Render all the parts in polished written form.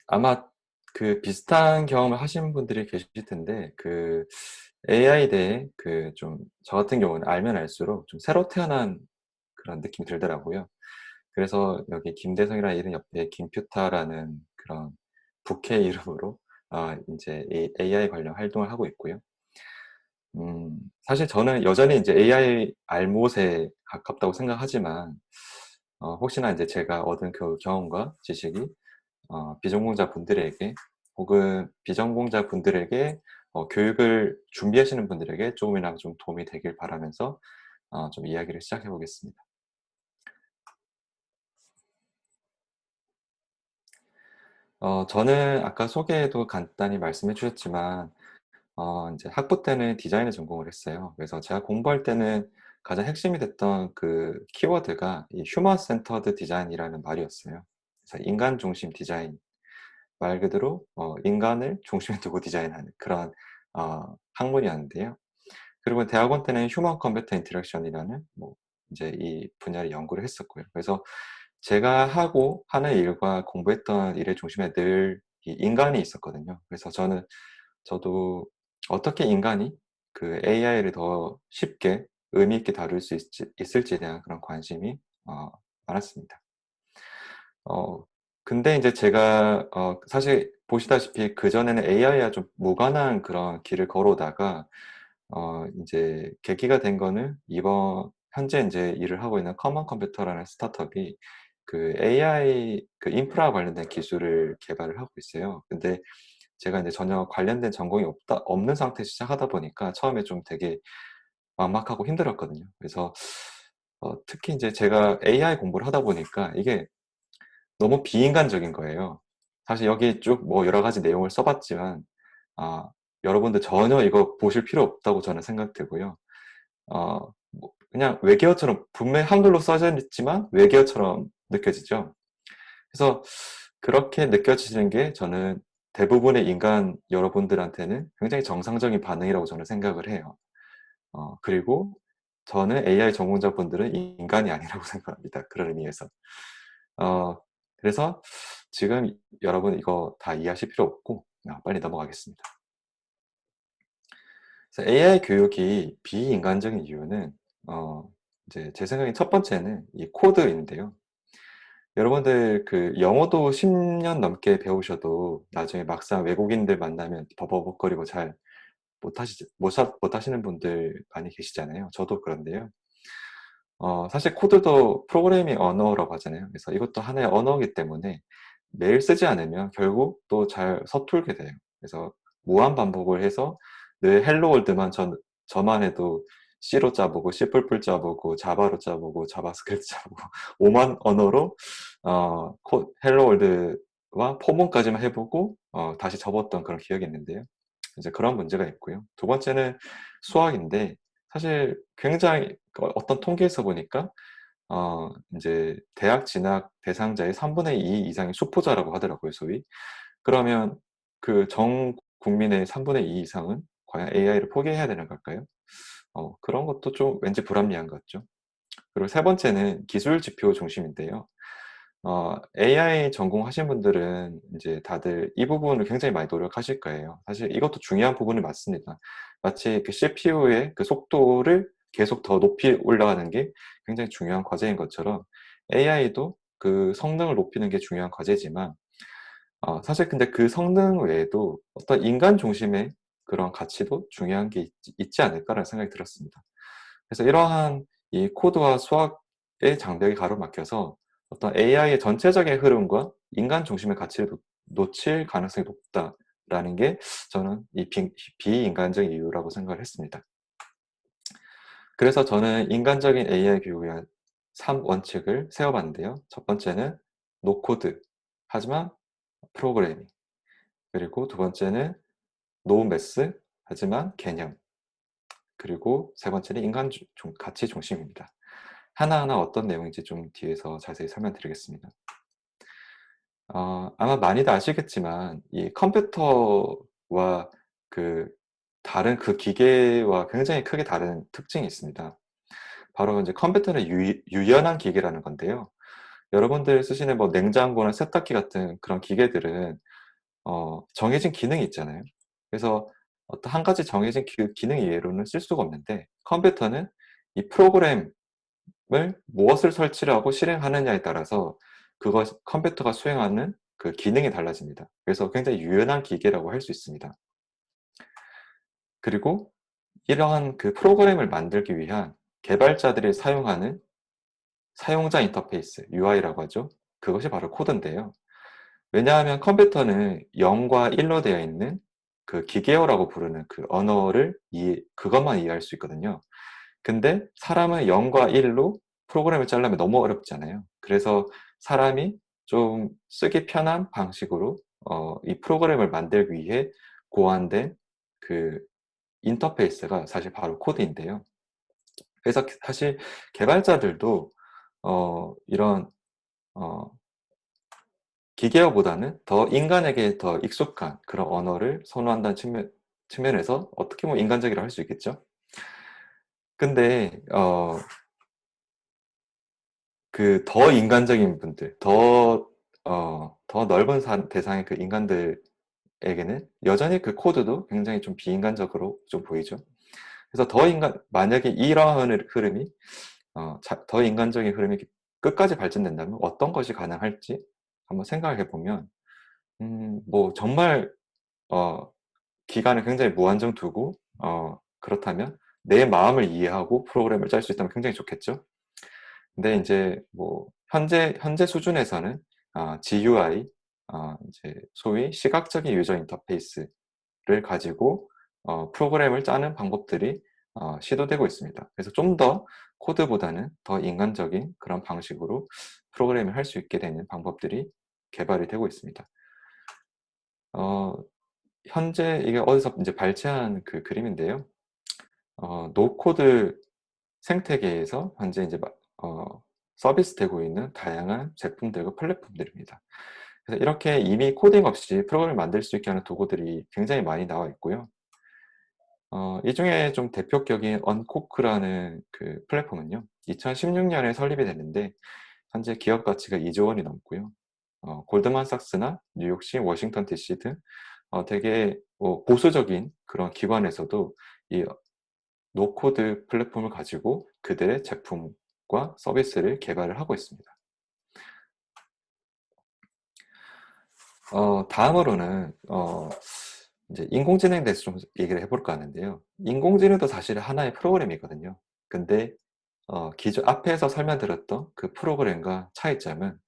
아마 그 비슷한 경험을 하신 분들이 계실 텐데, 그 AI에 대해 그 좀 저 같은 경우는 알면 알수록 좀 새로 태어난 그런 느낌이 들더라고요. 그래서 여기 김대성이라는 이름 옆에 김퓨터라는 그런 부캐 이름으로 인제 AI 관련 활동을 하고 있고요. 사실 저는 여전히 인제 AI 알못에 가깝다고 생각하지만, 혹시나 인제 제가 얻은 그 경험과 지식이 비전공자분들에게, 혹은 비전공자분들에게 교육을 준비하시는 분들에게 조금이나마 좀 도움이 되길 바라면서 좀 이야기를 시작해 보겠습니다. 저는 아까 소개에도 간단히 말씀해 주셨지만, 인제 학부 때는 디자인을 전공을 했어요. 그래서 제가 공부할 때는 가장 핵심이 됐던 그 키워드가 이 휴먼 센터드 디자인이라는 말이었어요. 그래서 인간 중심 디자인, 말 그대로 인간을 중심에 두고 디자인하는 그런 학문이었는데요. 그리고 대학원 때는 휴먼 컴퓨터 인터랙션이라는 뭐 인제 이 분야의 연구를 했었고요. 그래서 제가 하고 하는 일과 공부했던 일의 중심에 늘 이 인간이 있었거든요. 그래서 저도 어떻게 인간이 그 AI를 더 쉽게 의미 있게 다룰 수 있을지에 대한 그런 관심이 많았습니다. 어 근데 인제 제가 사실 보시다시피 그전에는 AI와 좀 무관한 그런 길을 걸어오다가, 인제 계기가 된 거는 이번 현재 인제 일을 하고 있는 커먼 컴퓨터라는 스타트업이 그 AI 그 인프라 관련된 기술을 개발을 하고 있어요. 근데 제가 인제 전혀 관련된 전공이 없는 상태에서 시작하다 보니까 처음에 좀 되게 막막하고 힘들었거든요. 그래서 특히 인제 제가 AI 공부를 하다 보니까 이게 너무 비인간적인 거예요. 사실 여기 쭉 뭐 여러 가지 내용을 써 봤지만, 아 여러분들 전혀 이거 보실 필요 없다고 저는 생각되고요. 뭐 그냥 외계어처럼, 분명히 한글로 써져 있지만 외계어처럼 느껴지죠. 그래서 그렇게 느껴지는 게 저는 대부분의 인간 여러분들한테는 굉장히 정상적인 반응이라고 저는 생각을 해요. 그리고 저는 AI 전공자분들은 인간이 아니라고 생각합니다, 그런 의미에서. 어 그래서 지금 여러분 이거 다 이해하실 필요 없고 빨리 넘어가겠습니다. 그래서 AI 교육이 비인간적인 이유는, 이제 제 생각엔 첫 번째는 이 코드인데요. 여러분들 그 영어도 10년 넘게 배우셔도 나중에 막상 외국인들 만나면 버벅버벅거리고 잘 못하시는 분들 많이 계시잖아요. 저도 그런데요. 사실 코드도 프로그래밍 언어라고 하잖아요. 그래서 이것도 하나의 언어이기 때문에 매일 쓰지 않으면 결국 또 잘 서툴게 돼요. 그래서 무한 반복을 해서 늘 헬로 월드만 저만 해도 C로 짜 보고 C++ 짜 보고 자바로 짜 보고 자바스크립트 짜 보고 오만 언어로 코 헬로 월드와 포문까지만 해 보고 다시 접었던 그런 기억이 있는데요. 이제 그런 문제가 있고요. 두 번째는 수학인데, 사실 굉장히 어떤 통계에서 보니까 인제 대학 진학 대상자의 3분의 2 이상이 수포자라고 하더라고요, 소위. 그러면 그 전 국민의 3분의 2 이상은 과연 AI를 포기해야 되는 걸까요? 그런 것도 좀 왠지 불합리한 것 같죠. 그리고 세 번째는 기술 지표 중심인데요. AI 전공하신 분들은 인제 다들 이 부분을 굉장히 많이 노력하실 거예요. 사실 이것도 중요한 부분이 맞습니다. 마치 그 CPU의 그 속도를 계속 더 높이 올라가는 게 굉장히 중요한 과제인 것처럼, AI도 그 성능을 높이는 게 중요한 과제지만, 사실 근데 그 성능 외에도 어떤 '인간 중심의 그런 가치도 중요한 게 있지 않을까.'라는 생각이 들었습니다. 그래서 이러한 이 코드와 수학의 장벽이 가로막혀서 어떤 'AI의 전체적인 흐름과 인간 중심의 가치를 놓칠 가능성이 높다.'라는 게 저는 이 비인간적인 이유라고 생각을 했습니다. 그래서 저는 인간적인 AI 교육에 한 3 원칙을 세워 봤는데요. 첫 번째는 노 코드, 하지만 프로그래밍. 그리고 두 번째는 노 매스, 하지만 개념. 그리고 세 번째는 인간 가치 중심입니다. 하나하나 어떤 내용인지 좀 뒤에서 자세히 설명드리겠습니다. 아마 많이들 아시겠지만 이 컴퓨터와 그 다른 그 기계와 굉장히 크게 다른 특징이 있습니다. 바로 인제 컴퓨터는 유연한 기계라는 건데요. 여러분들 쓰시는 뭐 냉장고나 세탁기 같은 그런 기계들은 정해진 기능이 있잖아요. 그래서 어떤 한 가지 정해진 기능 이외로는 쓸 수가 없는데, 컴퓨터는 이 프로그램을 무엇을 설치를 하고 실행하느냐에 따라서 그것 컴퓨터가 수행하는 그 기능이 달라집니다. 그래서 굉장히 유연한 기계라고 할 수 있습니다. 그리고 이러한 그 프로그램을 만들기 위한 개발자들이 사용하는 사용자 인터페이스, UI라고 하죠. 그것이 바로 코드인데요. 왜냐하면 컴퓨터는 0과 1로 되어 있는 그 기계어라고 부르는 그 언어를 그것만 이해할 수 있거든요. 근데 사람은 0과 1로 프로그램을 짜려면 너무 어렵잖아요. 그래서 사람이 좀 쓰기 편한 방식으로 이 프로그램을 만들기 위해 고안된 그 인터페이스가 사실 바로 코드인데요. 그래서 사실 개발자들도 이런 어, 기계어보다는 더 인간에게 더 익숙한 그런 언어를 선호한다는 측면에서 어떻게 보면 인간적이라고 할 수 있겠죠. 근데 그 더 인간적인 분들, 더 넓은 대상의 그 인간들에게는 여전히 그 코드도 굉장히 좀 비인간적으로 좀 보이죠. 그래서 만약에 이러한 흐름이 더 인간적인 흐름이 끝까지 발전된다면 어떤 것이 가능할지 한번 생각을 해보면, 뭐 정말 기간을 굉장히 무한정 두고 그렇다면 내 마음을 이해하고 프로그램을 짤 수 있다면 굉장히 좋겠죠. 근데 이제 뭐 현재 수준에서는 GUI, 이제 소위 시각적인 유저 인터페이스를 가지고 프로그램을 짜는 방법들이 시도되고 있습니다. 그래서 좀 더 코드보다는 더 인간적인 그런 방식으로 프로그램을 할 수 있게 되는 방법들이 개발이 되고 있습니다. 어, 현재 이게 어디서 이제 발췌한 그 그림인데요. 노코드 생태계에서 현재 이제 서비스되고 있는 다양한 제품들과 플랫폼들입니다. 그래서 이렇게 이미 코딩 없이 프로그램을 만들 수 있게 하는 도구들이 굉장히 많이 나와 있고요. 이 중에 좀 대표격인 언코크라는 그 플랫폼은요, 2016년에 설립이 됐는데, 현재 기업 가치가 2조 원이 넘고요. 골드만삭스나 뉴욕시, 워싱턴 DC 등 되게 뭐 보수적인 그런 기관에서도 이 노코드 플랫폼을 가지고 그들의 제품과 서비스를 개발을 하고 있습니다. 다음으로는 이제 인공지능에 대해서 좀 얘기를 해볼까 하는데요. 인공지능도 사실 하나의 프로그램이거든요. 근데 기존 앞에서 설명드렸던 그 프로그램과 차이점은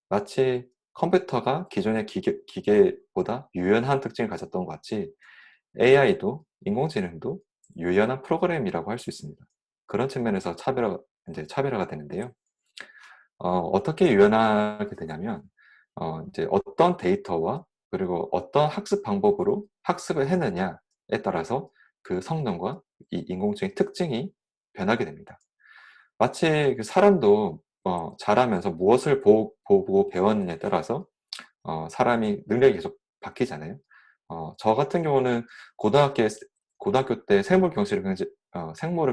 마치 컴퓨터가 기존의 기계보다 유연한 특징을 가졌던 것 같이 AI도 인공지능도 유연한 프로그램이라고 할 수 있습니다. 그런 측면에서 이제 차별화가 되는데요. 어떻게 유연하게 되냐면, 이제 어떤 데이터와 그리고 어떤 학습 방법으로 학습을 했느냐에 따라서 그 성능과 이 인공지능의 특징이 변하게 됩니다. 마치 그 사람도 자라면서 무엇을 보고 배웠느냐에 따라서 사람이 능력이 계속 바뀌잖아요. 저 같은 경우는 고등학교 때 생물을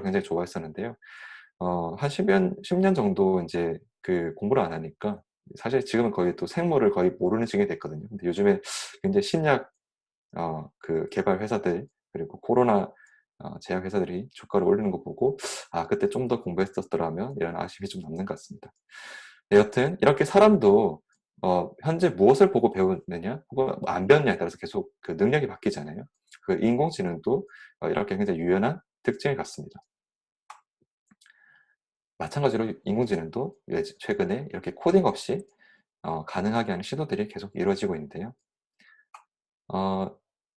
굉장히 좋아했었는데요. 한 10년 정도 이제 그 공부를 안 하니까 사실 지금은 거의 또 생물을 거의 모르는 층이 됐거든요. 근데 요즘에 굉장히 신약 그 개발 회사들 그리고 코로나 제약 회사들이 주가를 올리는 거 보고 그때 좀 더 공부했었더라면 이런 아쉬움이 좀 남는 것 같습니다. 네, 여튼 이렇게 사람도 현재 무엇을 보고 배우느냐 혹은 안 배웠냐에 따라서 계속 그 능력이 바뀌잖아요. 그 인공지능도 이렇게 굉장히 유연한 특징을 갖습니다. 마찬가지로 인공지능도 최근에 이렇게 코딩 없이 가능하게 하는 시도들이 계속 이루어지고 있는데요.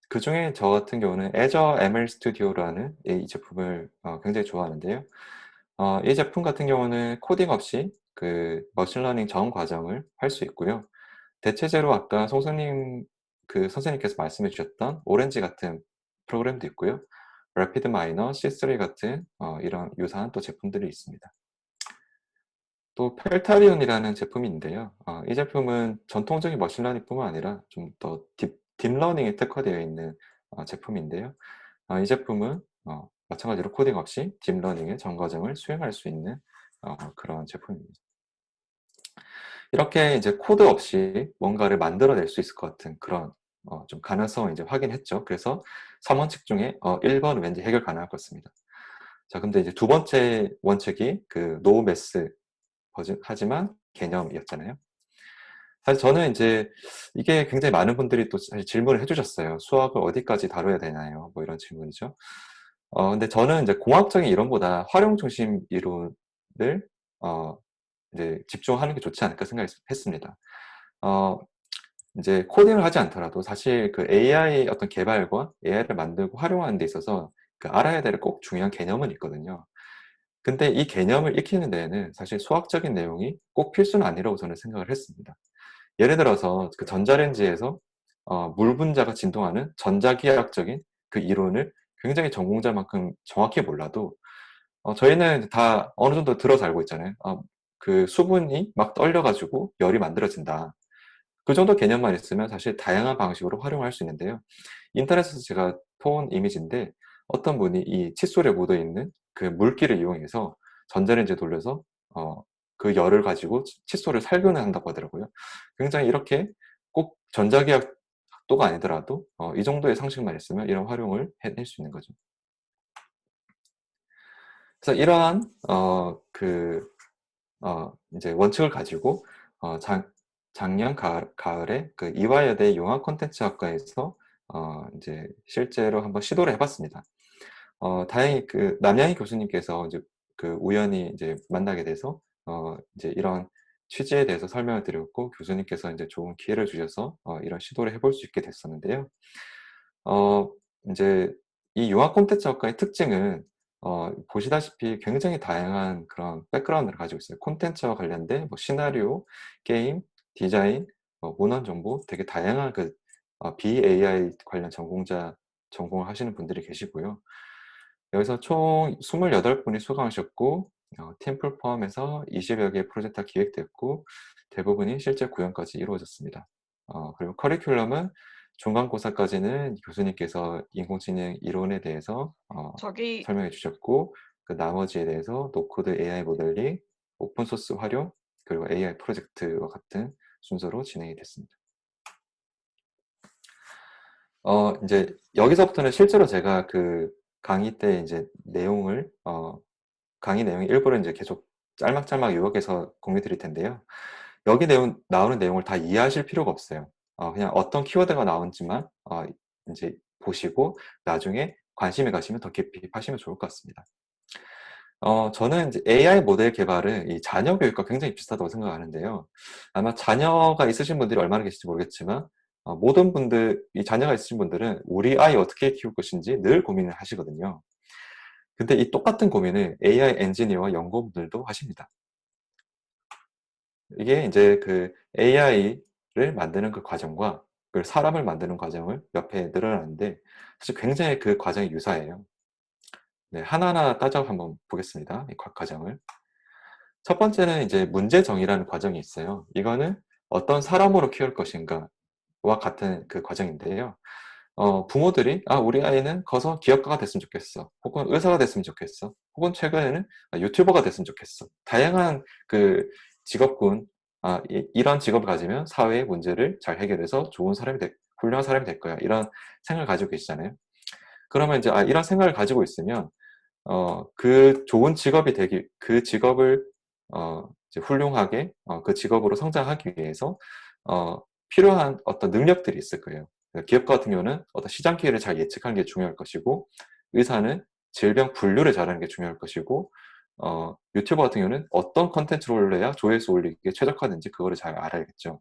그 중에 저 같은 경우는 Azure ML Studio라는 이 제품을 굉장히 좋아하는데요. 이 제품 같은 경우는 코딩 없이 그 머신러닝 전 과정을 할 수 있고요. 대체제로 아까 선생님께서 말씀해 주셨던 오렌지 같은 프로그램도 있고요. RapidMiner, C3 같은 이런 유사한 또 제품들이 있습니다. 또 펠타리온이라는 제품이 있는데요. 이 제품은 전통적인 머신러닝뿐만 아니라 좀 더 딥러닝에 특화되어 있는 제품인데요. 이 제품은 마찬가지로 코딩 없이 딥러닝의 전 과정을 수행할 수 있는 그런 제품입니다. 이렇게 이제 코드 없이 뭔가를 만들어낼 수 있을 것 같은 그런 좀 가능성을 이제 확인했죠. 그래서 3원칙 중에 1번 왠지 해결 가능할 것 같습니다. 자, 근데 이제 두 번째 원칙이 그 no mess 하지만 개념이었잖아요. 사실 저는 이제 이게 굉장히 많은 분들이 또 사실 질문을 해주셨어요. 수학을 어디까지 다뤄야 되나요? 뭐 이런 질문이죠. 근데 저는 이제 공학적인 이론보다 활용 중심 이론을 어, 이제 집중하는 게 좋지 않을까 생각했습니다. 어, 이제 코딩을 하지 않더라도 사실 그 AI 어떤 개발과 AI를 만들고 활용하는 데 있어서 그 알아야 될 꼭 중요한 개념은 있거든요. 근데 이 개념을 익히는 데에는 사실 수학적인 내용이 꼭 필수는 아니라고 저는 생각을 했습니다. 예를 들어서 그 전자레인지에서 물 분자가 진동하는 전자기하학적인 그 이론을 굉장히 전공자만큼 정확히 몰라도 저희는 다 어느 정도 들어서 알고 있잖아요. 그 수분이 막 떨려가지고 열이 만들어진다. 그 정도 개념만 있으면 사실 다양한 방식으로 활용할 수 있는데요. 인터넷에서 제가 본 이미지인데 어떤 분이 이 칫솔에 묻어 있는 그 물기를 이용해서 전자레인지에 돌려서 그 열을 가지고 칫솔을 살균을 한다고 하더라고요. 굉장히 이렇게 꼭 전자기학도가 아니더라도 이 정도의 상식만 있으면 이런 활용을 해낼 수 있는 거죠. 그래서 이러한 이제 원칙을 가지고 어, 작, 작년 가을에 그 이화여대 용학 콘텐츠학과에서 이제 실제로 한번 시도를 해봤습니다. 다행히 그 남양희 교수님께서 이제 그 우연히 이제 만나게 돼서 이제 이런 취지에 대해서 설명을 드렸고 교수님께서 이제 좋은 기회를 주셔서 이런 시도를 해볼 수 있게 됐었는데요. 어, 이제 이 융합 콘텐츠 학과의 특징은 보시다시피 굉장히 다양한 그런 백그라운드를 가지고 있어요. 콘텐츠와 관련된 뭐 시나리오, 게임, 디자인, 문헌 정보 되게 다양한 그 BAI 관련 전공을 하시는 분들이 계시고요. 여기서 총 28분이 수강하셨고 팀플 포함해서 20여 개의 프로젝트가 기획됐고 대부분이 실제 구현까지 이루어졌습니다. 그리고 커리큘럼은 중간고사까지는 교수님께서 인공지능 이론에 대해서 저기, 설명해 주셨고 그 나머지에 대해서 노코드 AI 모델링, 오픈소스 활용, 그리고 AI 프로젝트와 같은 순서로 진행이 됐습니다. 이제 여기서부터는 실제로 제가 그 강의 때 이제 강의 내용 일부를 이제 계속 짤막짤막 요약해서 공유 드릴 텐데요. 여기 나오는 내용을 다 이해하실 필요가 없어요. 그냥 어떤 키워드가 나온지만 이제 보시고 나중에 관심이 가시면 더 깊이 파시면 좋을 것 같습니다. 저는 이제 AI 모델 개발은 이 자녀 교육과 굉장히 비슷하다고 생각하는데요. 아마 자녀가 있으신 분들이 얼마나 계실지 모르겠지만, 모든 분들, 이 자녀가 있으신 분들은 우리 아이 어떻게 키울 것인지 늘 고민을 하시거든요. 근데 이 똑같은 고민을 AI 엔지니어와 연구원들도 하십니다. 이게 이제 그 AI를 만드는 그 과정과 그 사람을 만드는 과정을 옆에 늘어나는데 사실 굉장히 그 과정이 유사해요. 네, 하나하나 따져 한번 보겠습니다. 이 과정을. 첫 번째는 이제 문제 정의라는 과정이 있어요. 이거는 어떤 사람으로 키울 것인가와 같은 그 과정인데요. 부모들이 우리 아이는 커서 기업가가 됐으면 좋겠어. 혹은 의사가 됐으면 좋겠어. 혹은 최근에는 유튜버가 됐으면 좋겠어. 다양한 그 직업군, 이런 직업을 가지면 사회의 문제를 잘 해결해서 훌륭한 사람이 될 거야. 이런 생각을 가지고 계시잖아요. 그러면 이제 이런 생각을 가지고 있으면 그 좋은 직업이 그 직업을 이제 훌륭하게 그 직업으로 성장하기 위해서 필요한 어떤 능력들이 있을 거예요. 기업가 같은 경우는 어떤 시장 기회를 잘 예측하는 게 중요할 것이고, 의사는 질병 분류를 잘하는 게 중요할 것이고, 유튜버 같은 경우는 어떤 컨텐츠를 올려야 조회수 올리기에 최적화된지 그거를 잘 알아야겠죠.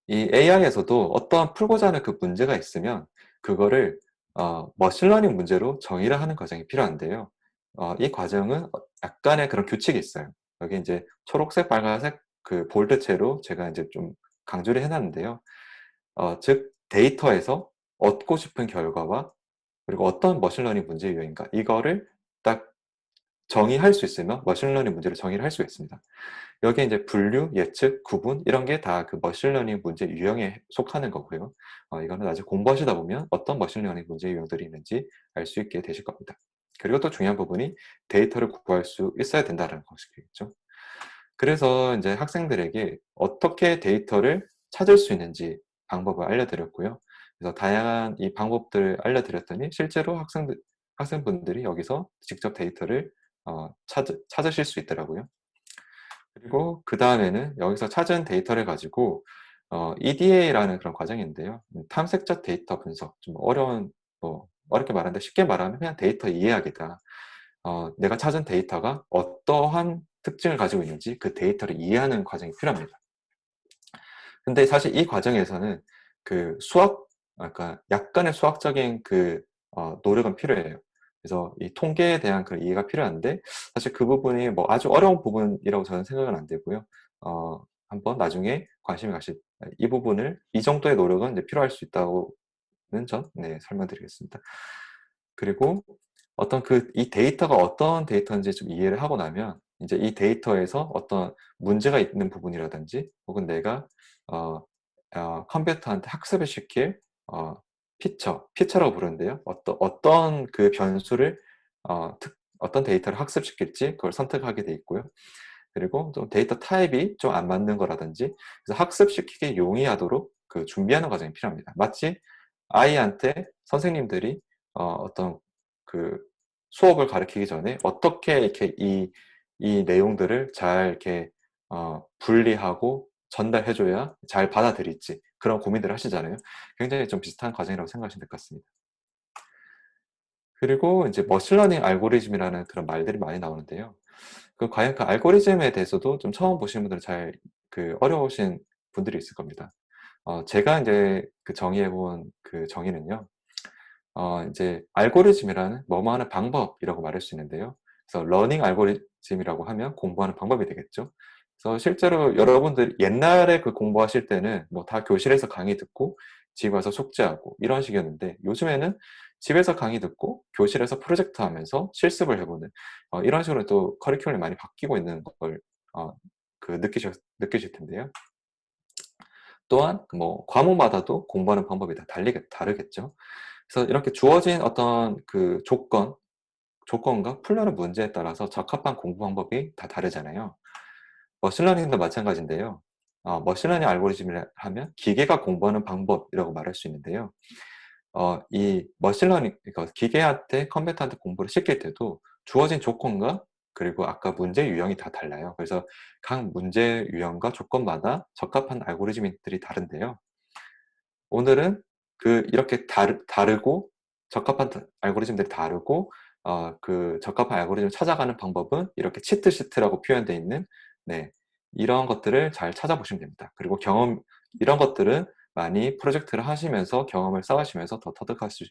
이 AI에서도 어떠한 풀고자 하는 그 문제가 있으면 그거를 머신러닝 문제로 정의를 하는 과정이 필요한데요. 이 과정은 약간의 그런 규칙이 있어요. 여기 이제 초록색, 빨간색 그 볼드체로 제가 이제 좀 강조를 해놨는데요. 즉 데이터에서 얻고 싶은 결과와 그리고 어떤 머신러닝 문제 유형인가 이거를 딱 정의할 수 있으면 머신러닝 문제를 정의를 할 수가 있습니다. 여기에 이제 분류, 예측, 구분 이런 게 다 그 머신러닝 문제 유형에 속하는 거고요. 이거는 나중에 공부하시다 보면 어떤 머신러닝 문제 유형들이 있는지 알 수 있게 되실 겁니다. 그리고 또 중요한 부분이 데이터를 구할 수 있어야 된다는 것이겠죠. 그래서 이제 학생들에게 어떻게 데이터를 찾을 수 있는지 방법을 알려드렸고요. 그래서 다양한 이 방법들을 알려드렸더니 실제로 학생분들이 여기서 직접 데이터를 찾으실 수 있더라고요. 그리고 그 다음에는 여기서 찾은 데이터를 가지고 EDA라는 그런 과정인데요. 탐색자 데이터 분석. 좀 어렵게 말하는데 쉽게 말하면 그냥 데이터 이해하기다. 내가 찾은 데이터가 어떠한 특징을 가지고 있는지 그 데이터를 이해하는 과정이 필요합니다. 근데 사실 이 과정에서는 그 그러니까 약간의 수학적인 노력은 필요해요. 그래서 이 통계에 대한 그 이해가 필요한데 사실 그 부분이 뭐 아주 어려운 부분이라고 저는 생각은 안 되고요. 한번 나중에 관심을 이 부분을 이 정도의 노력은 이제 필요할 수 있다고는 네, 설명드리겠습니다. 그리고 이 데이터가 어떤 데이터인지 좀 이해를 하고 나면 이제 이 데이터에서 어떤 문제가 있는 부분이라든지 혹은 내가 컴퓨터한테 학습을 시킬 어, 피처라고 부르는데요. 어떤 그 변수를 어떤 데이터를 학습시킬지 그걸 선택하게 돼 있고요. 그리고 좀 데이터 타입이 좀 안 맞는 거라든지 그래서 학습시키기 용이하도록 그 준비하는 과정이 필요합니다. 마치 아이한테 선생님들이 어떤 그 수업을 가르치기 전에 어떻게 이렇게 이 내용들을 잘 이렇게 분리하고 전달해줘야 잘 받아들일지 그런 고민들을 하시잖아요. 굉장히 좀 비슷한 과정이라고 생각하시면 될 것 같습니다. 그리고 이제 머신러닝 알고리즘이라는 그런 말들이 많이 나오는데요. 과연 그 알고리즘에 대해서도 좀 처음 보시는 분들은 어려우신 분들이 있을 겁니다. 제가 이제 정의해본 그 정의는요. 이제 알고리즘이라는 뭐뭐 하는 방법이라고 말할 수 있는데요. 그래서 러닝 알고리즘이라고 하면 공부하는 방법이 되겠죠. 그래서 실제로 여러분들 옛날에 그 공부하실 때는 뭐 다 교실에서 강의 듣고 집에 와서 숙제하고 이런 식이었는데 요즘에는 집에서 강의 듣고 교실에서 프로젝트 하면서 실습을 해보는 이런 식으로 또 커리큘럼이 많이 바뀌고 있는 걸 느끼실 텐데요. 또한 뭐 과목마다도 공부하는 방법이 다 다르겠죠. 그래서 이렇게 주어진 어떤 그 조건과 풀려는 문제에 따라서 적합한 공부 방법이 다 다르잖아요. 머신러닝도 마찬가지인데요. 머신러닝 알고리즘이라 하면 기계가 공부하는 방법이라고 말할 수 있는데요. 이 머신러닝, 그러니까 기계한테 컴퓨터한테 공부를 시킬 때도 주어진 조건과 그리고 아까 문제 유형이 다 달라요. 그래서 각 문제 유형과 조건마다 적합한 알고리즘들이 다른데요. 오늘은 이렇게 다르고 적합한 알고리즘들이 다르고 적합한 알고리즘을 찾아가는 방법은 이렇게 치트시트라고 표현되어 있는 네, 이런 것들을 잘 찾아보시면 됩니다. 그리고 이런 것들은 많이 프로젝트를 하시면서 경험을 쌓으시면서 더 터득하실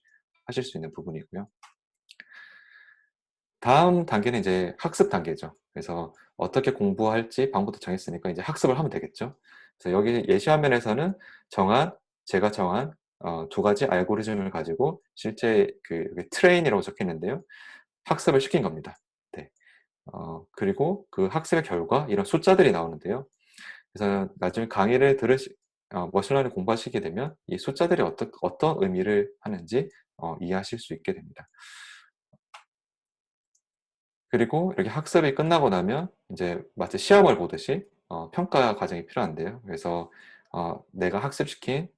수 있는 부분이고요. 다음 단계는 이제 학습 단계죠. 그래서 어떻게 공부할지 방법도 정했으니까 이제 학습을 하면 되겠죠. 그래서 여기 예시 화면에서는 제가 정한 두 가지 알고리즘을 가지고 실제 여기 트레인이라고 적혀 있는데요. 학습을 시킨 겁니다. 네. 그리고 그 학습의 결과 이런 숫자들이 나오는데요. 그래서 나중에 강의를 머신러닝 공부하시게 되면 이 숫자들이 어떤 의미를 하는지 이해하실 수 있게 됩니다. 그리고 이렇게 학습이 끝나고 나면 이제 마치 시험을 보듯이 평가 과정이 필요한데요. 그래서 내가 학습시킨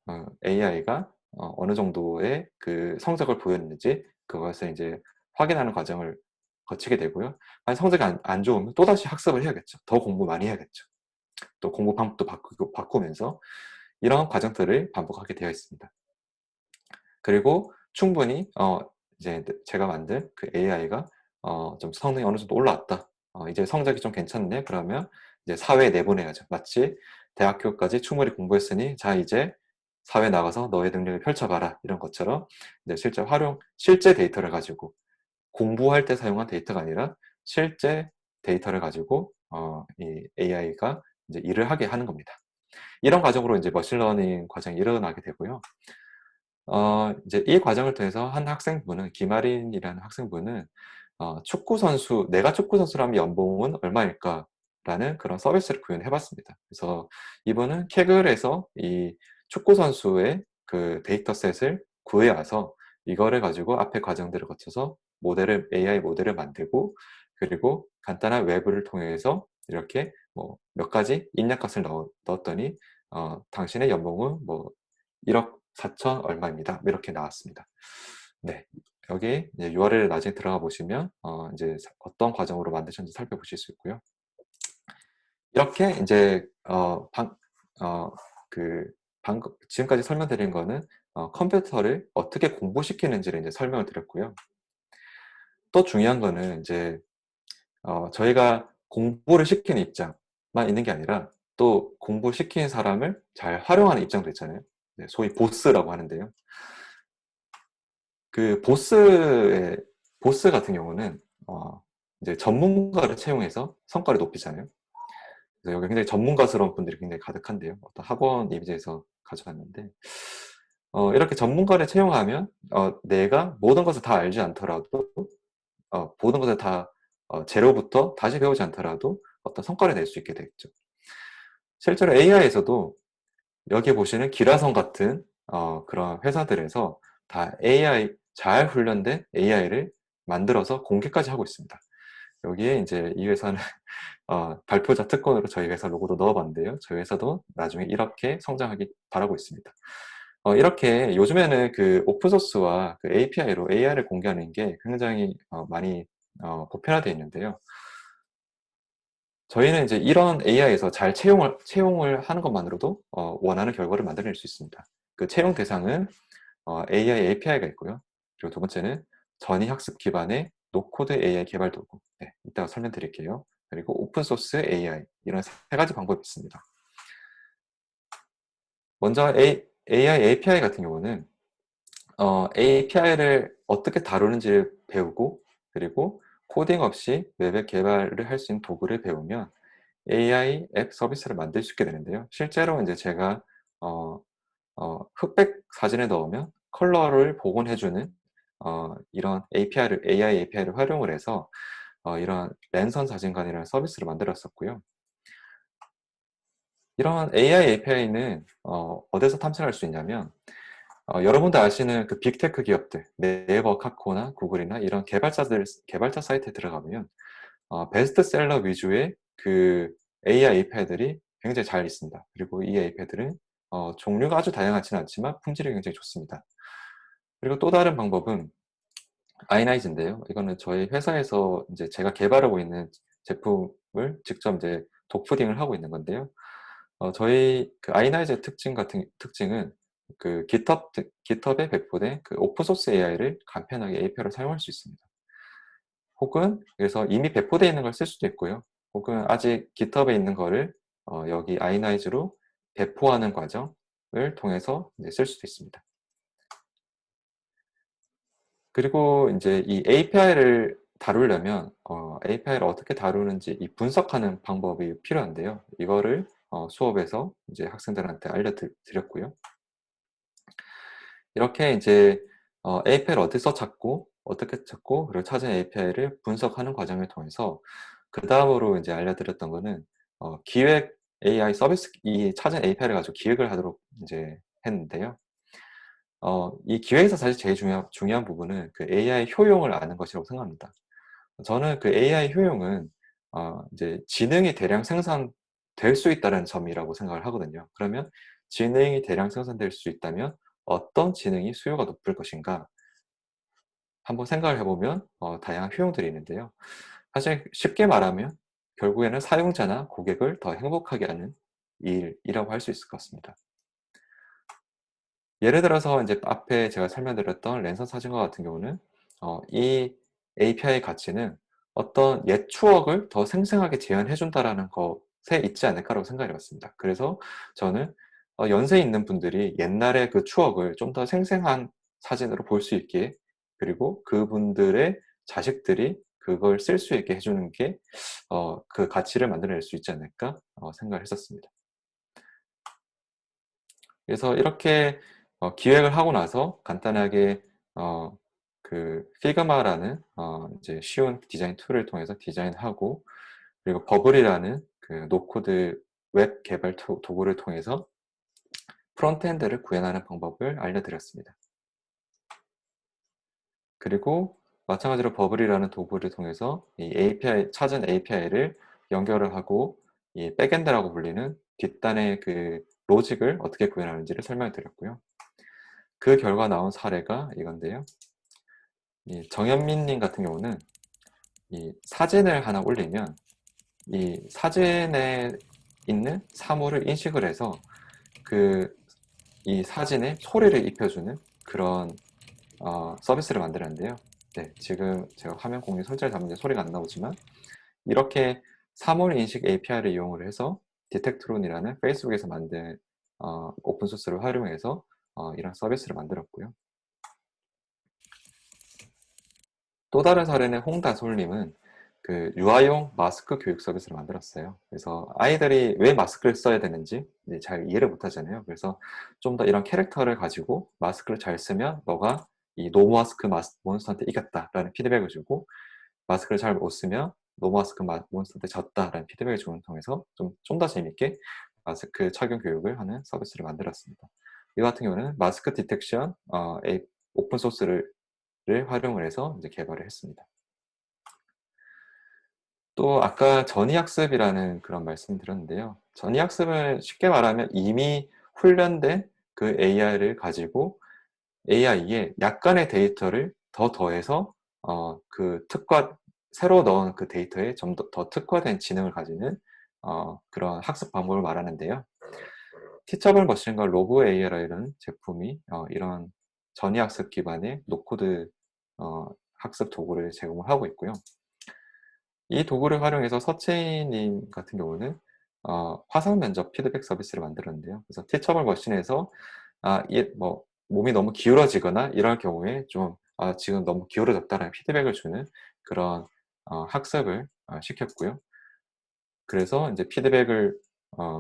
AI가 어느 정도의 그 성적을 보였는지 그것을 이제 확인하는 과정을 거치게 되고요. 만약 성적이 안 좋으면 또다시 학습을 해야겠죠. 더 공부 많이 해야겠죠. 또 공부 방법도 바꾸면서 이런 과정들을 반복하게 되어 있습니다. 그리고 충분히 이제 제가 만든 그 AI가 좀 성능이 어느 정도 올라왔다. 이제 성적이 좀 괜찮네. 그러면 이제 사회에 내보내야죠. 마치 대학교까지 충분히 공부했으니 자 이제 사회 나가서 너의 능력을 펼쳐봐라. 이런 것처럼 이제 실제 데이터를 가지고 공부할 때 사용한 데이터가 아니라 실제 데이터를 가지고 이 AI가 이제 일을 하게 하는 겁니다. 이런 과정으로 이제 머신러닝 과정이 일어나게 되고요. 이제 이 과정을 통해서 한 학생분은 김아린이라는 학생분은 내가 축구 선수라면 연봉은 얼마일까라는 그런 서비스를 구현해 봤습니다. 그래서 이분은 캐글에서 이 축구 선수의 그 데이터셋을 구해 와서 이거를 가지고 앞에 과정들을 거쳐서 AI 모델을 만들고 그리고 간단한 웹을 통해서 이렇게 뭐 몇 가지 입력값을 넣었더니 당신의 연봉은 뭐 1억 4천 얼마입니다. 이렇게 나왔습니다. 네. 여기 이제 URL을 나중에 들어가 보시면 이제 어떤 과정으로 만드셨는지 살펴보실 수 있고요. 이렇게 이제 어, 그 방금 지금까지 설명드린 거는 컴퓨터를 어떻게 공부시키는지를 이제 설명을 드렸고요. 또 중요한 거는 이제 저희가 공부를 시키는 입장만 있는 게 아니라 또 공부시킨 사람을 잘 활용하는 입장도 있잖아요. 네, 소위 보스라고 하는데요. 그 보스 같은 경우는 이제 전문가를 채용해서 성과를 높이잖아요. 그래서 여기 굉장히 전문가스러운 분들이 굉장히 가득한데요. 어떤 학원 이미지에서 가져왔는데 이렇게 전문가를 채용하면 내가 모든 것을 다 알지 않더라도 모든 것을 다 제로부터 다시 배우지 않더라도 어떤 성과를 낼 수 있게 되겠죠. 실제로 AI에서도 여기 보시는 기라성 같은 그런 회사들에서 다 AI 잘 훈련된 AI를 만들어서 공개까지 하고 있습니다. 여기에 이제 이 회사는 발표자 특권으로 저희 회사 로고도 넣어봤는데요. 저희 회사도 나중에 이렇게 성장하기 바라고 있습니다. 이렇게 요즘에는 그 오픈소스와 그 API로 AI를 공개하는 게 굉장히 많이 보편화되어 있는데요. 저희는 이제 이런 AI에서 잘 채용을 하는 것만으로도 원하는 결과를 만들어낼 수 있습니다. 그 채용 대상은 AI API가 있고요. 그리고 두 번째는 전위학습 기반의 노코드 AI 개발 도구. 네, 이따가 설명드릴게요. 그리고 오픈소스 AI 이런 세 가지 방법이 있습니다. 먼저 AI API 같은 경우는 API를 어떻게 다루는지를 배우고 그리고 코딩 없이 웹 개발을 할 수 있는 도구를 배우면 AI 앱 서비스를 만들 수 있게 되는데요. 실제로 이제 제가 흑백 사진을 넣으면 컬러를 복원해주는 이런 AI API를 활용을 해서 이런 랜선 사진관이라는 서비스를 만들었었고요. 이런 AI API는 어디서 탐색할 수 있냐면 여러분도 아시는 그 빅테크 기업들 네이버, 카카오나 구글이나 이런 개발자 사이트에 들어가면 베스트셀러 위주의 그 AI API들이 굉장히 잘 있습니다. 그리고 이 API들은 종류가 아주 다양하지는 않지만 품질이 굉장히 좋습니다. 그리고 또 다른 방법은 아이나이즈인데요. 이거는 저희 회사에서 이제 제가 개발하고 있는 제품을 직접 이제 독프딩을 하고 있는 건데요. 저희 그 아이나이즈의 특징은 그 GitHub에 배포된 그 오픈소스 AI를 간편하게 API로 사용할 수 있습니다. 혹은 그래서 이미 배포되어 있는 걸 쓸 수도 있고요. 혹은 아직 GitHub에 있는 거를 여기 아이나이즈로 배포하는 과정을 통해서 이제 쓸 수도 있습니다. 그리고 이제 이 API를 다루려면 API를 어떻게 다루는지 이 분석하는 방법이 필요한데요. 이거를 수업에서 이제 학생들한테 알려드렸고요. 이렇게 이제 API를 어디서 찾고 어떻게 찾고 그리고 찾은 API를 분석하는 과정을 통해서 그 다음으로 이제 알려드렸던 거는 기획 AI 서비스 이 찾은 API를 가지고 기획을 하도록 이제 했는데요. 이 기획에서 사실 제일 중요한 부분은 그 AI 효용을 아는 것이라고 생각합니다. 저는 그 AI 효용은 이제 지능이 대량 생산될 수 있다는 점이라고 생각을 하거든요. 그러면 지능이 대량 생산될 수 있다면 어떤 지능이 수요가 높을 것인가? 한번 생각을 해보면 다양한 효용들이 있는데요. 사실 쉽게 말하면 결국에는 사용자나 고객을 더 행복하게 하는 일이라고 할 수 있을 것 같습니다. 예를 들어서 이제 앞에 제가 설명드렸던 랜선 사진과 같은 경우는 이 API의 가치는 어떤 옛 추억을 더 생생하게 재현해 준다라는 것에 있지 않을까라고 생각해 봤습니다. 그래서 저는 연세 있는 분들이 옛날의 그 추억을 좀 더 생생한 사진으로 볼 수 있게 그리고 그분들의 자식들이 그걸 쓸 수 있게 해주는 게 그 가치를 만들어낼 수 있지 않을까 생각을 했었습니다. 그래서 이렇게 기획을 하고 나서 간단하게 그 피그마라는 이제 쉬운 디자인 툴을 통해서 디자인하고 그리고 버블이라는 그 노코드 웹 개발 도구를 통해서 프론트엔드를 구현하는 방법을 알려드렸습니다. 그리고 마찬가지로 버블이라는 도구를 통해서 이 API 찾은 API를 연결을 하고 이 백엔드라고 불리는 뒷단의 그 로직을 어떻게 구현하는지를 설명을 드렸고요. 그 결과 나온 사례가 이건데요. 이 정현민 님 같은 경우는 이 사진을 하나 올리면 이 사진에 있는 사물을 인식을 해서 이 사진에 소리를 입혀주는 그런 서비스를 만들었는데요. 네, 지금 제가 화면 공유 설정을 잡는데 소리가 안 나오지만 이렇게 사물 인식 API를 이용을 해서 디텍트론이라는 페이스북에서 만든 오픈소스를 활용해서 이런 서비스를 만들었고요. 또 다른 사례는 홍다솔님은 그 유아용 마스크 교육 서비스를 만들었어요. 그래서 아이들이 왜 마스크를 써야 되는지 잘 이해를 못 하잖아요. 그래서 좀 더 이런 캐릭터를 가지고 마스크를 잘 쓰면 너가 이 노마스크 몬스터한테 이겼다라는 피드백을 주고 마스크를 잘 못 쓰면 노마스크 몬스터한테 졌다라는 피드백을 주는 통해서 좀 더 재밌게 마스크 착용 교육을 하는 서비스를 만들었습니다. 이 같은 경우는 마스크 디텍션 오픈 소스를 활용을 해서 이제 개발을 했습니다. 또 아까 전이학습이라는 그런 말씀 드렸는데요. 전이학습은 쉽게 말하면 이미 훈련된 그 AI를 가지고 AI에 약간의 데이터를 더 더해서 그 새로 넣은 그 데이터에 좀 더 특화된 지능을 가지는 그런 학습 방법을 말하는데요. 티처블 머신과 로브 AI라는 제품이 이런 전이학습 기반의 노코드 학습 도구를 제공을 하고 있고요. 이 도구를 활용해서 서채희님 같은 경우는 화상 면접 피드백 서비스를 만들었는데요. 그래서 티처블 머신에서 몸이 너무 기울어지거나 이럴 경우에 지금 너무 기울어졌다라는 피드백을 주는 그런 학습을 시켰고요. 그래서 이제 피드백을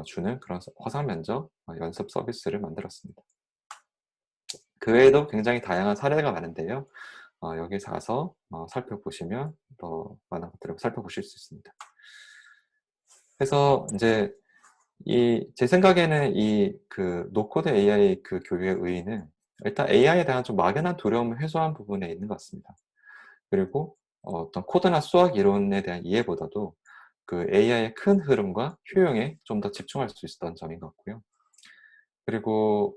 주는 그런 화상 면접 연습 서비스를 만들었습니다. 그 외에도 굉장히 다양한 사례가 많은데요. 여기서 가서 살펴보시면 더 많은 것들을 살펴보실 수 있습니다. 그래서 이제 제 생각에는 그 노코드 AI 그 교육의 의의는 일단 AI에 대한 좀 막연한 두려움을 해소한 부분에 있는 것 같습니다. 그리고 어떤 코드나 수학 이론에 대한 이해보다도 그 AI의 큰 흐름과 효용에 좀 더 집중할 수 있었던 점인 것 같고요. 그리고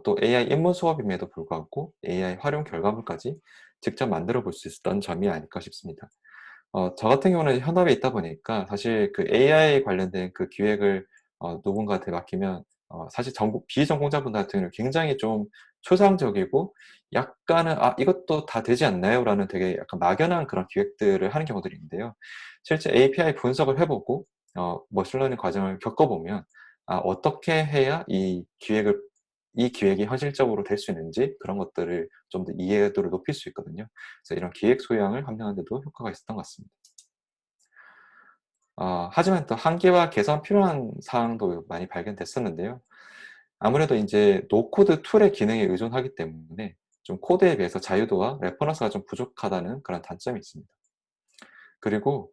또 AI 입문 수업임에도 불구하고 AI 활용 결과물까지 직접 만들어 볼 수 있었던 점이 아닐까 싶습니다. 저 같은 경우는 현업에 있다 보니까 사실 그 AI 관련된 그 기획을 누군가한테 맡기면 사실 비전공자분들 같은 경우는 굉장히 좀 초상적이고 약간은 '아 이것도 다 되지 않나요?'라는 되게 약간 막연한 그런 기획들을 하는 경우들이 있는데요. 실제 API 분석을 해 보고 머신러닝 과정을 겪어 보면 어떻게 해야 이 기획이 현실적으로 될 수 있는지 그런 것들을 좀 더 이해도를 높일 수 있거든요. 그래서 이런 기획 소양을 함양하는 데도 효과가 있었던 것 같습니다. 하지만 또 한계와 개선 필요한 사항도 많이 발견됐었는데요. 아무래도 인제 노코드 툴의 기능에 의존하기 때문에 좀 코드에 비해서 자유도와 레퍼런스가 좀 부족하다는 그런 단점이 있습니다. 그리고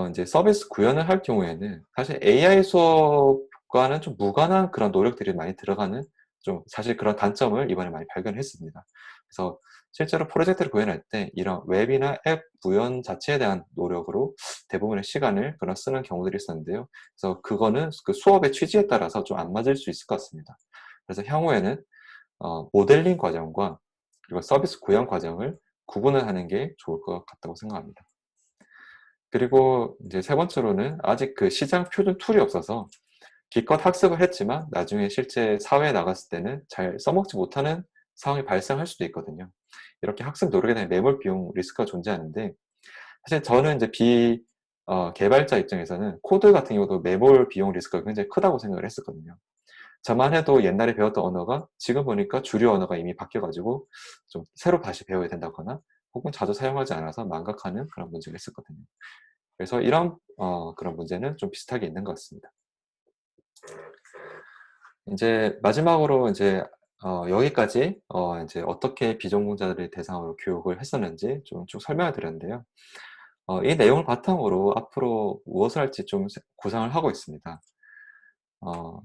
인제 서비스 구현을 할 경우에는 사실 AI 수업과는 좀 무관한 그런 노력들이 많이 들어가는 좀 사실 그런 단점을 이번에 많이 발견했습니다. 그래서 실제로 프로젝트를 구현할 때 이런 웹이나 앱 구현 자체에 대한 노력으로 대부분의 시간을 쓰는 경우들이 있었는데요. 그래서 그거는 그 수업의 취지에 따라서 좀 안 맞을 수 있을 것 같습니다. 그래서 향후에는 모델링 과정과 그리고 서비스 구현 과정을 구분을 하는 게 좋을 것 같다고 생각합니다. 그리고 이제 세 번째로는 아직 그 시장 표준 툴이 없어서 기껏 학습을 했지만 나중에 실제 사회에 나갔을 때는 잘 써먹지 못하는 상황이 발생할 수도 있거든요. 이렇게 학습 노력에 대한 매몰 비용 리스크가 존재하는데 사실 저는 이제 개발자 입장에서는 코드 같은 경우도 매몰 비용 리스크가 굉장히 크다고 생각을 했었거든요. 저만 해도 옛날에 배웠던 언어가 지금 보니까 주류 언어가 이미 바뀌어 가지고 좀 새로 다시 배워야 된다거나 혹은 자주 사용하지 않아서 망각하는 그런 문제가 있었거든요. 그래서 이런 그런 문제는 좀 비슷하게 있는 것 같습니다. 인제 마지막으로 인제 여기까지 인제 어떻게 비전공자들을 대상으로 교육을 했었는지 좀 쭉 설명을 드렸는데요. 이 내용을 바탕으로 앞으로 무엇을 할지 좀 구상을 하고 있습니다. 어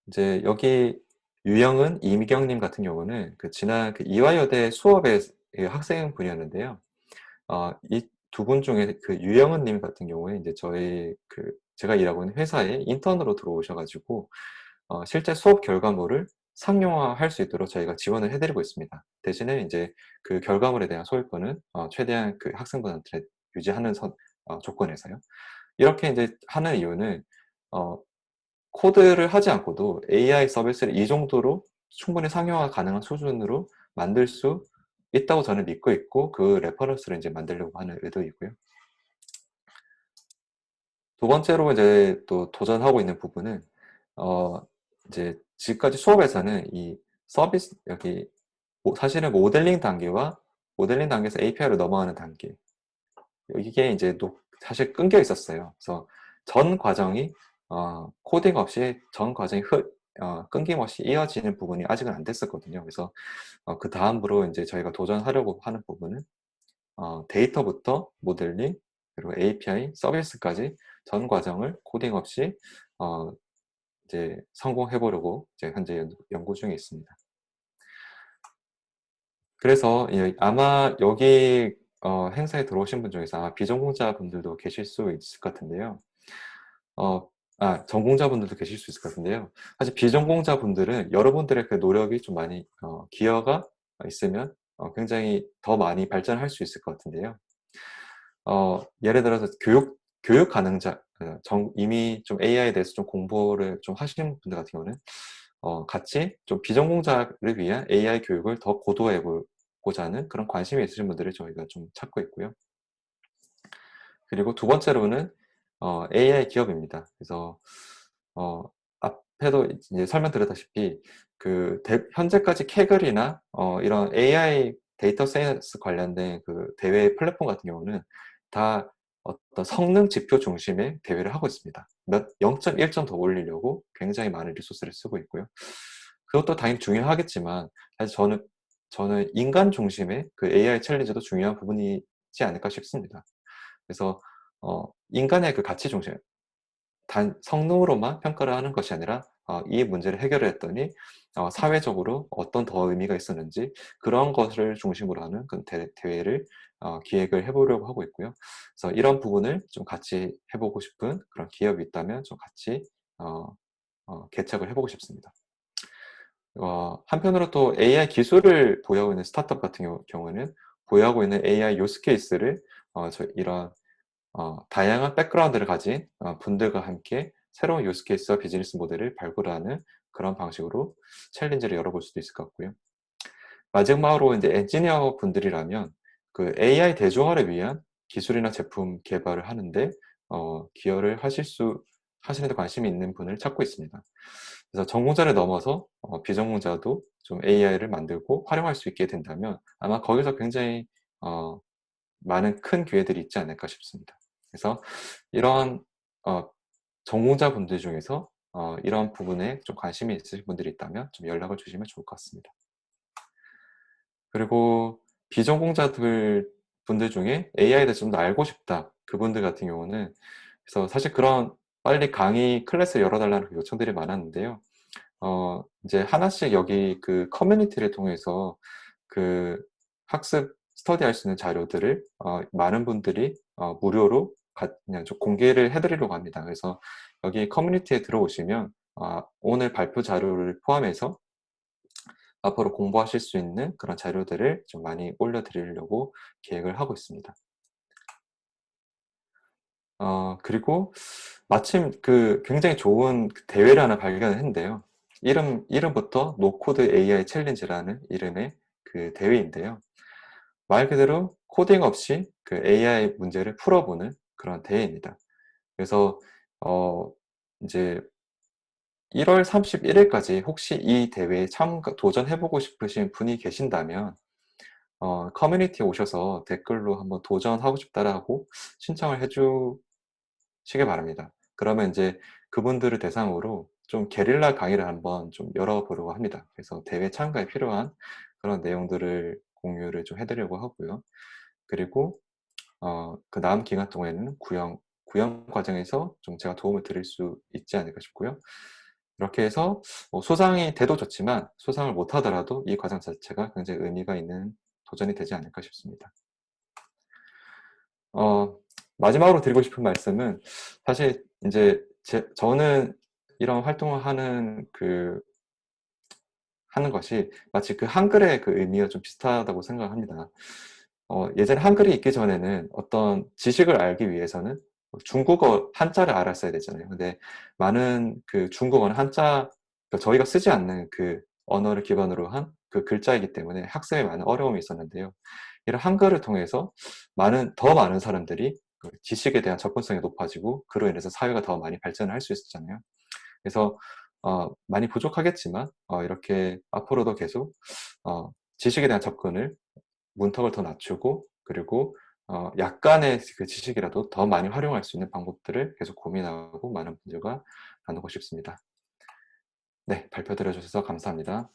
이제 여기 유영은, 이미경 님 같은 경우는 그 지난 그 이화여대 수업의 학생분이었는데요. 이 두 분 중에 그 유영은 님 같은 경우에 인제 저희 그 제가 일하고 있는 회사에 인턴으로 들어오셔가지고 실제 수업 결과물을 상용화할 수 있도록 저희가 지원을 해드리고 있습니다. 대신에 이제 그 결과물에 대한 소유권은 최대한 그 학생분한테 유지하는 조건에서요. 이렇게 이제 하는 이유는 코드를 하지 않고도 AI 서비스를 이 정도로 충분히 상용화 가능한 수준으로 만들 수 있다고 저는 믿고 있고, 그 레퍼런스를 이제 만들려고 하는 의도이고요. 두 번째로 이제 또 도전하고 있는 부분은 이제 지금까지 수업에서는 이 서비스 여기 사실은 모델링 단계에서 API로 넘어가는 단계, 이게 이제 사실 끊겨 있었어요. 그래서 전 과정이 코딩 없이 전 과정이 끊김없이 이어지는 부분이 아직은 안 됐었거든요. 그래서 그 다음으로 이제 저희가 도전하려고 하는 부분은 데이터부터 모델링, 그리고 API, 서비스까지 전 과정을 코딩 없이 이제 성공해 보려고 이제 현재 연구 중에 있습니다. 그래서 아마 여기 행사에 들어오신 분 중에서 아마 비전공자 분들도 계실 수 있을 것 같은데요. 전공자 분들도 계실 수 있을 것 같은데요. 사실 비전공자 분들은 여러분들의 그 노력이 좀 많이 기여가 있으면 굉장히 더 많이 발전할 수 있을 것 같은데요. 예를 들어서 교육 가능자, 이미 좀 AI에 대해서 좀 공부를 좀 하시는 분들 같은 경우는 같이 좀 비전공자를 위한 AI 교육을 더 고도화해 보고자 하는 그런 관심이 있으신 분들을 저희가 좀 찾고 있고요. 그리고 두 번째로는 AI 기업입니다. 그래서 앞에도 이제 설명드렸다시피 현재까지 캐글이나 이런 AI 데이터 사이언스 관련된 그 대회 플랫폼 같은 경우는 다 어떤 성능 지표 중심의 대회를 하고 있습니다. 0.1점 더 올리려고 굉장히 많은 리소스를 쓰고 있고요. 그것도 당연히 중요하겠지만 사실 저는 인간 중심의 그 AI 챌린지도 중요한 부분이지 않을까 싶습니다. 그래서 인간의 그 가치 중심, 단 성능으로만 평가를 하는 것이 아니라 이 문제를 해결했더니 사회적으로 어떤 더 의미가 있었는지 그런 것을 중심으로 하는 그 대회를 기획을 해보려고 하고 있고요. 그래서 이런 부분을 좀 같이 해보고 싶은 그런 기업이 있다면 좀 같이 개척을 해보고 싶습니다. 한편으로 또 AI 기술을 보유하고 있는 스타트업 같은 경우는 보유하고 있는 AI 유스 케이스를 이런 다양한 백그라운드를 가진 분들과 함께 새로운 유스 케이스와 비즈니스 모델을 발굴하는 그런 방식으로 챌린지를 열어볼 수도 있을 것 같고요. 마지막으로 이제 엔지니어 분들이라면 그 AI 대중화를 위한 기술이나 제품 개발을 하는데 기여를 하시는 데 관심이 있는 분을 찾고 있습니다. 그래서 전공자를 넘어서 비전공자도 좀 AI를 만들고 활용할 수 있게 된다면 아마 거기서 굉장히 많은 큰 기회들이 있지 않을까 싶습니다. 그래서 이런 전공자분들 중에서 이런 부분에 좀 관심이 있으신 분들이 있다면 좀 연락을 주시면 좋을 것 같습니다. 그리고 비전공자들 분들 중에 AI에 대해서 좀 더 알고 싶다, 그분들 같은 경우는, 그래서 사실 그런 빨리 강의 클래스를 열어달라는 요청들이 많았는데요. 이제 하나씩 여기 그 커뮤니티를 통해서 그 학습 스터디할 수 있는 자료들을 많은 분들이 무료로 그냥 좀 공개를 해드리려고 합니다. 그래서 여기 커뮤니티에 들어오시면 오늘 발표 자료를 포함해서 앞으로 공부하실 수 있는 그런 자료들을 좀 많이 올려드리려고 계획을 하고 있습니다. 그리고 마침 그 굉장히 좋은 대회를 하나 발견을 했는데요. 이름부터 노코드 AI 챌린지라는 이름의 그 대회인데요. 말 그대로 코딩 없이 그 AI 문제를 풀어보는 그런 대회입니다. 그래서 이제 1월 31일까지 혹시 이 대회에 도전해보고 싶으신 분이 계신다면 커뮤니티에 오셔서 댓글로 한번 도전하고 싶다라고 신청을 해주시길 바랍니다. 그러면 이제 그분들을 대상으로 좀 게릴라 강의를 한번 좀 열어보려고 합니다. 그래서 대회 참가에 필요한 그런 내용들을 공유를 좀 해드리려고 하고요. 그리고 그 다음 기간 동안에는 구형 과정에서 좀 제가 도움을 드릴 수 있지 않을까 싶고요. 이렇게 해서 수상이 돼도 좋지만 수상을 못 하더라도 이 과정 자체가 굉장히 의미가 있는 도전이 되지 않을까 싶습니다. 마지막으로 드리고 싶은 말씀은 사실 저는 이런 활동을 하는 것이 마치 그 한글의 그 의미와 좀 비슷하다고 생각합니다. 예전에 한글이 있기 전에는 어떤 지식을 알기 위해서는 중국어 한자를 알았어야 되잖아요. 근데 많은 그 중국어는 그러니까 저희가 쓰지 않는 그 언어를 기반으로 한 그 글자이기 때문에 학습에 많은 어려움이 있었는데요. 이런 한글을 통해서 더 많은 사람들이 그 지식에 대한 접근성이 높아지고 그로 인해서 사회가 더 많이 발전을 할 수 있었잖아요. 그래서 많이 부족하겠지만 이렇게 앞으로도 계속 지식에 대한 접근을 문턱을 더 낮추고, 그리고 약간의 그 지식이라도 더 많이 활용할 수 있는 방법들을 계속 고민하고 많은 분들과 나누고 싶습니다. 네, 발표 들어주셔서 감사합니다.